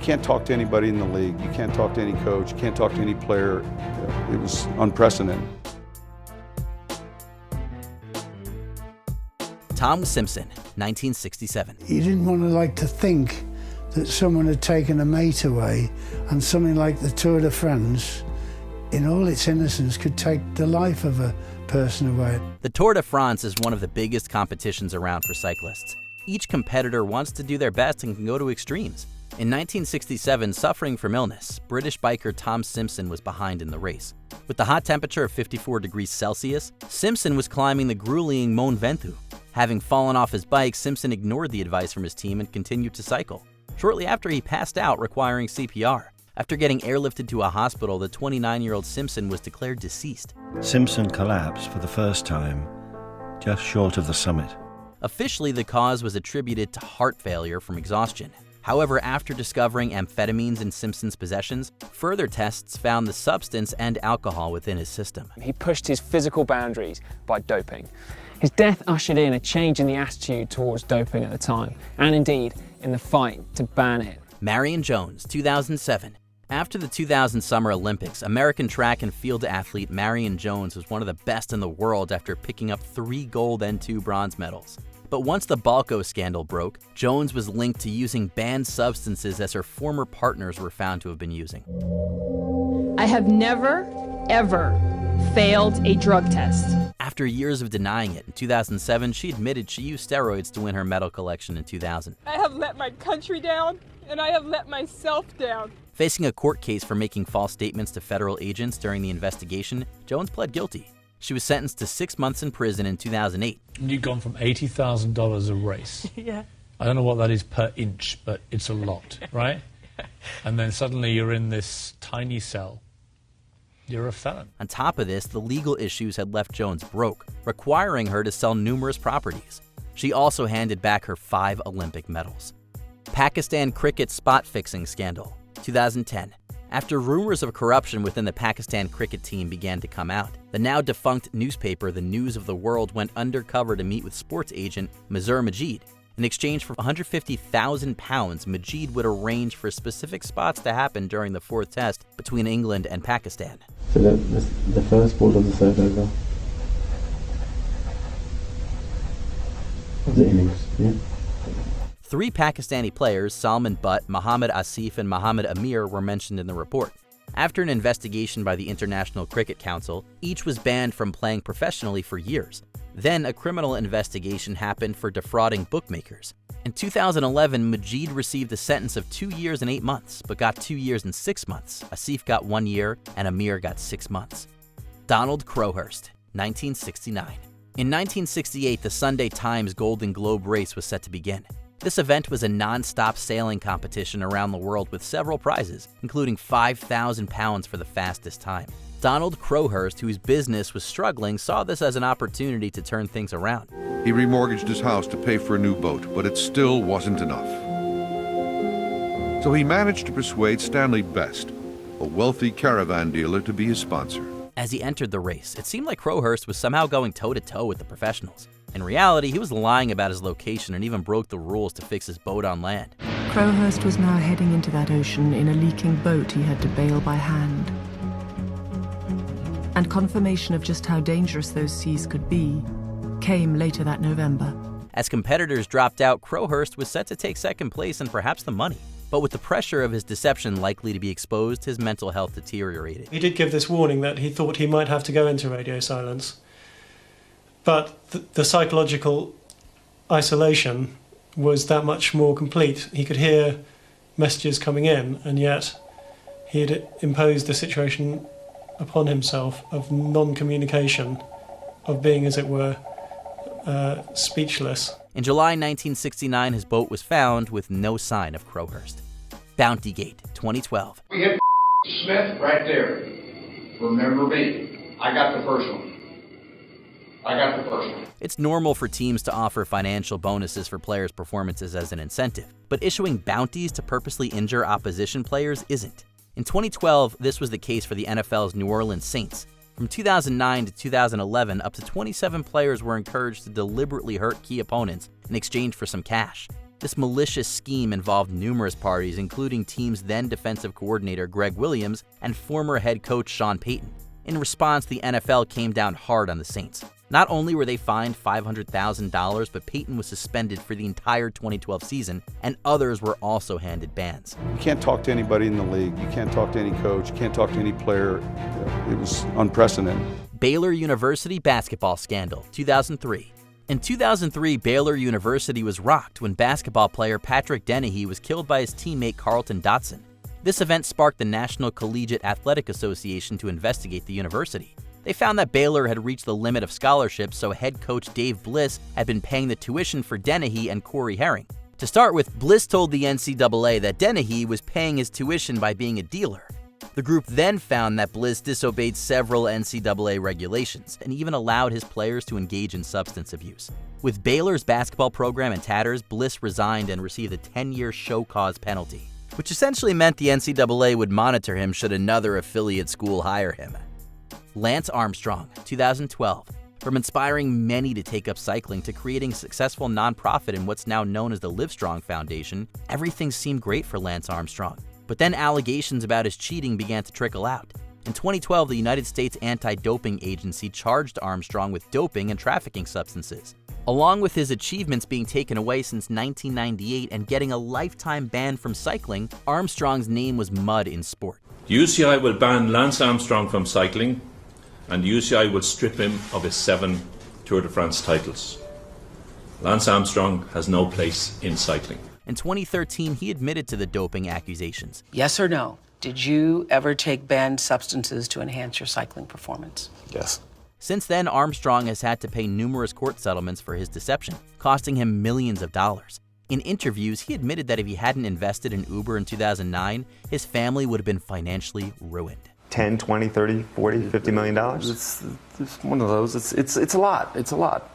can't talk to anybody in the league. You can't talk to any coach. You can't talk to any player. It was unprecedented. Tom Simpson, 1967. You didn't want to think that someone had taken a mate away, and something like the Tour de France, in all its innocence, could take the life of a person away. The Tour de France is one of the biggest competitions around for cyclists. Each competitor wants to do their best and can go to extremes. In 1967, suffering from illness, British biker Tom Simpson was behind in the race. With the hot temperature of 54 degrees Celsius, Simpson was climbing the grueling Mont Ventoux. Having fallen off his bike, Simpson ignored the advice from his team and continued to cycle. Shortly after, he passed out, requiring CPR. After getting airlifted to a hospital, the 29-year-old Simpson was declared deceased. Simpson collapsed for the first time, just short of the summit. Officially, the cause was attributed to heart failure from exhaustion. However, after discovering amphetamines in Simpson's possessions, further tests found the substance and alcohol within his system. He pushed his physical boundaries by doping. His death ushered in a change in the attitude towards doping at the time, and indeed in the fight to ban it. Marion Jones, 2007. After the 2000 Summer Olympics, American track and field athlete Marion Jones was one of the best in the world after picking up 3 gold and 2 bronze medals. But once the Balco scandal broke, Jones was linked to using banned substances as her former partners were found to have been using. I have never, ever failed a drug test. After years of denying it, in 2007, she admitted she used steroids to win her medal collection in 2000. I have let my country down, and I have let myself down. Facing a court case for making false statements to federal agents during the investigation, Jones pled guilty. She was sentenced to 6 months in prison in 2008. You've gone from $80,000 a race. Yeah. I don't know what that is per inch, but it's a lot, right? And then suddenly you're in this tiny cell. You're a felon. On top of this, the legal issues had left Jones broke, requiring her to sell numerous properties. She also handed back her 5 Olympic medals. Pakistan cricket spot fixing scandal, 2010. After rumors of corruption within the Pakistan cricket team began to come out, the now defunct newspaper The News of the World went undercover to meet with sports agent Mazhar Majid. In exchange for £150,000, Majid would arrange for specific spots to happen during the 4th test between England and Pakistan. So the first ball of the third over of the innings, yeah? 3 Pakistani players, Salman Butt, Mohammad Asif, and Mohammad Amir, were mentioned in the report. After an investigation by the International Cricket Council, each was banned from playing professionally for years. Then a criminal investigation happened for defrauding bookmakers. In 2011, Majid received a sentence of 2 years and 8 months, but got 2 years and 6 months. Asif got 1 year, and Amir got 6 months. Donald Crowhurst, 1969. In 1968, the Sunday Times Golden Globe race was set to begin. This event was a non-stop sailing competition around the world with several prizes, including £5,000 for the fastest time. Donald Crowhurst, whose business was struggling, saw this as an opportunity to turn things around. He remortgaged his house to pay for a new boat, but it still wasn't enough. So he managed to persuade Stanley Best, a wealthy caravan dealer, to be his sponsor. As he entered the race, it seemed like Crowhurst was somehow going toe-to-toe with the professionals. In reality, he was lying about his location and even broke the rules to fix his boat on land. Crowhurst was now heading into that ocean in a leaking boat he had to bail by hand. And confirmation of just how dangerous those seas could be came later that November. As competitors dropped out, Crowhurst was set to take second place and perhaps the money. But with the pressure of his deception likely to be exposed, his mental health deteriorated. He did give this warning that he thought he might have to go into radio silence. But the psychological isolation was that much more complete. He could hear messages coming in, and yet he had imposed the situation upon himself of non-communication, of being, as it were, speechless. In July 1969, his boat was found with no sign of Crowhurst. Bountygate, 2012. We hit Smith right there. Remember me. I got the first one. It's normal for teams to offer financial bonuses for players' performances as an incentive, but issuing bounties to purposely injure opposition players isn't. In 2012, this was the case for the NFL's New Orleans Saints. From 2009 to 2011, up to 27 players were encouraged to deliberately hurt key opponents in exchange for some cash. This malicious scheme involved numerous parties, including team's then defensive coordinator Greg Williams and former head coach Sean Payton. In response, the NFL came down hard on the Saints. Not only were they fined $500,000, but Payton was suspended for the entire 2012 season, and others were also handed bans. You can't talk to anybody in the league. You can't talk to any coach. You can't talk to any player. It was unprecedented. Baylor University basketball scandal, 2003. In 2003, Baylor University was rocked when basketball player Patrick Donaghy was killed by his teammate Carlton Dotson. This event sparked the National Collegiate Athletic Association to investigate the university. They found that Baylor had reached the limit of scholarships, so head coach Dave Bliss had been paying the tuition for Donaghy and Corey Herring. To start with, Bliss told the NCAA that Donaghy was paying his tuition by being a dealer. The group then found that Bliss disobeyed several NCAA regulations and even allowed his players to engage in substance abuse. With Baylor's basketball program in tatters, Bliss resigned and received a 10-year show cause penalty, which essentially meant the NCAA would monitor him should another affiliate school hire him. Lance Armstrong, 2012. From inspiring many to take up cycling to creating a successful nonprofit in what's now known as the Livestrong Foundation, everything seemed great for Lance Armstrong. But then allegations about his cheating began to trickle out. In 2012, the United States Anti-Doping Agency charged Armstrong with doping and trafficking substances. Along with his achievements being taken away since 1998 and getting a lifetime ban from cycling, Armstrong's name was mud in sport. UCI will ban Lance Armstrong from cycling, and UCI will strip him of his 7 Tour de France titles. Lance Armstrong has no place in cycling. In 2013, he admitted to the doping accusations. Yes or no? Did you ever take banned substances to enhance your cycling performance? Yes. Since then, Armstrong has had to pay numerous court settlements for his deception, costing him millions of dollars. In interviews, he admitted that if he hadn't invested in Uber in 2009, his family would have been financially ruined. 10, 20, 30, 40, $50 million? It's one of those. It's a lot. It's a lot.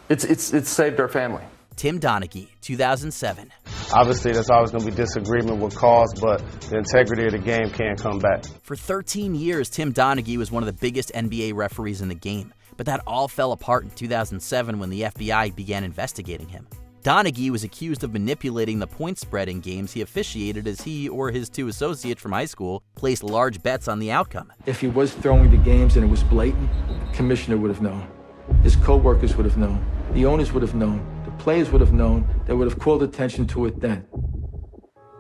It's saved our family. Tim Donaghy, 2007. Obviously, there's always going to be disagreement with calls, but the integrity of the game can't come back. For 13 years, Tim Donaghy was one of the biggest NBA referees in the game, but that all fell apart in 2007 when the FBI began investigating him. Donaghy was accused of manipulating the point spread in games he officiated as he or his 2 associates from high school placed large bets on the outcome. If he was throwing the games and it was blatant, the commissioner would have known. His co-workers would have known. The owners would have known. The players would have known. They would have called attention to it then,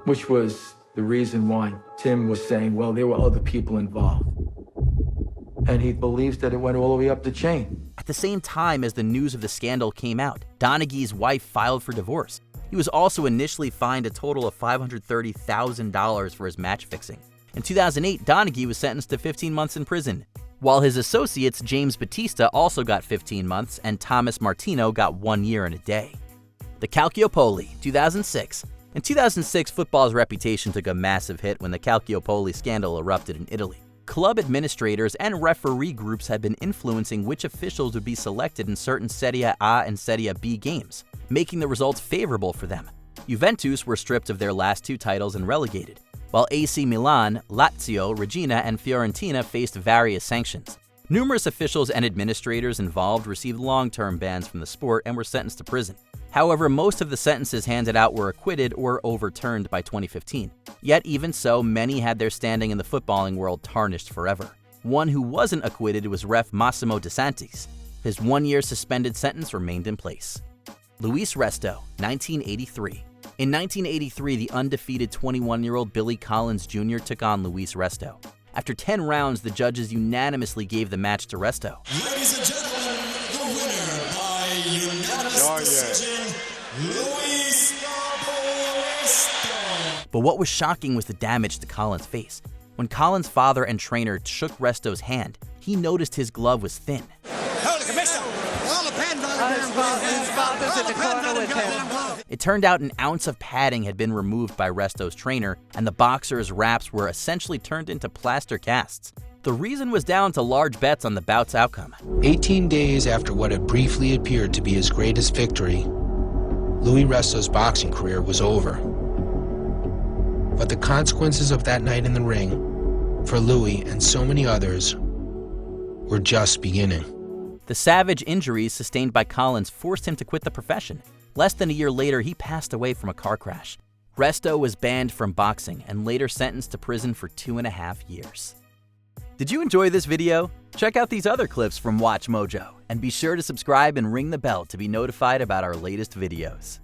which was the reason why Tim was saying, well, there were other people involved. And he believes that it went all the way up the chain. At the same time as the news of the scandal came out, Donaghy's wife filed for divorce. He was also initially fined a total of $530,000 for his match fixing. In 2008, Donaghy was sentenced to 15 months in prison, while his associates James Batista also got 15 months and Thomas Martino got 1 year and a day. The Calciopoli, 2006. In 2006, football's reputation took a massive hit when the Calciopoli scandal erupted in Italy. Club administrators and referee groups had been influencing which officials would be selected in certain Serie A and Serie B games, making the results favorable for them. Juventus were stripped of their last 2 titles and relegated, while AC Milan, Lazio, Regina, and Fiorentina faced various sanctions. Numerous officials and administrators involved received long-term bans from the sport and were sentenced to prison. However, most of the sentences handed out were acquitted or overturned by 2015. Yet even so, many had their standing in the footballing world tarnished forever. One who wasn't acquitted was ref Massimo De Santis. His 1-year suspended sentence remained in place. Luis Resto, 1983. In 1983, the undefeated 21-year-old Billy Collins Jr. took on Luis Resto. After 10 rounds, the judges unanimously gave the match to Resto. Ladies and gentlemen, the winner by unanimous decision, Luis Resto. But what was shocking was the damage to Collins' face. When Collins' father and trainer shook Resto's hand, he noticed his glove was thin. It turned out an ounce of padding had been removed by Resto's trainer, and the boxer's wraps were essentially turned into plaster casts. The reason was down to large bets on the bout's outcome. 18 days after what had briefly appeared to be his greatest victory, Luis Resto's boxing career was over. But the consequences of that night in the ring, for Luis and so many others, were just beginning. The savage injuries sustained by Collins forced him to quit the profession. Less than a year later, he passed away from a car crash. Resto was banned from boxing and later sentenced to prison for 2.5 years. Did you enjoy this video? Check out these other clips from Watch Mojo, and be sure to subscribe and ring the bell to be notified about our latest videos.